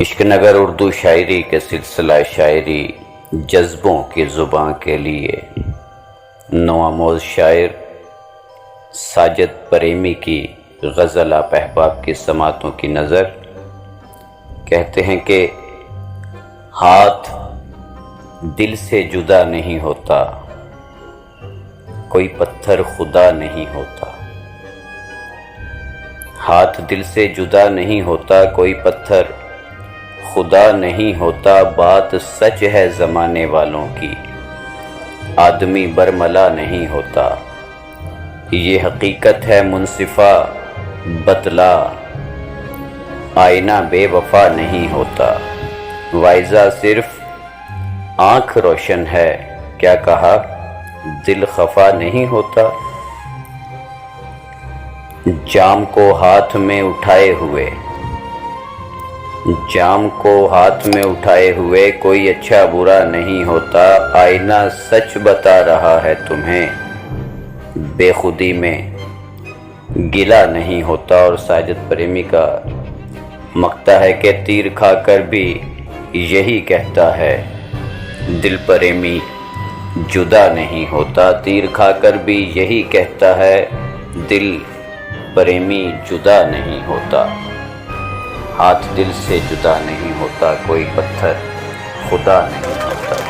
عشق نگر اردو شاعری کے سلسلہ شاعری جذبوں کی زباں کے لیے نوآموز شاعر ساجد پریمی کی غزل آپ احباب کی سماعتوں کی نظر۔ کہتے ہیں کہ ہاتھ دل سے جدا نہیں ہوتا، کوئی پتھر خدا نہیں ہوتا۔ ہاتھ دل سے جدا نہیں ہوتا، کوئی پتھر خدا نہیں ہوتا۔ بات سچ ہے زمانے والوں کی، آدمی برملا نہیں ہوتا۔ یہ حقیقت ہے منصفہ بتلا، آئینہ بے وفا نہیں ہوتا۔ وائزہ صرف آنکھ روشن ہے، کیا کہا دل خفا نہیں ہوتا۔ جام کو ہاتھ میں اٹھائے ہوئے کوئی اچھا برا نہیں ہوتا۔ آئینہ سچ بتا رہا ہے تمہیں، بے خودی میں گلا نہیں ہوتا۔ اور ساجد پریمی کا مقطع ہے کہ تیر کھا کر بھی یہی کہتا ہے دل پریمی جدا نہیں ہوتا۔ تیر کھا کر بھی یہی کہتا ہے دل پریمی جدا نہیں ہوتا۔ ہاتھ دل سے جدا نہیں ہوتا، کوئی پتھر خدا نہیں ہوتا۔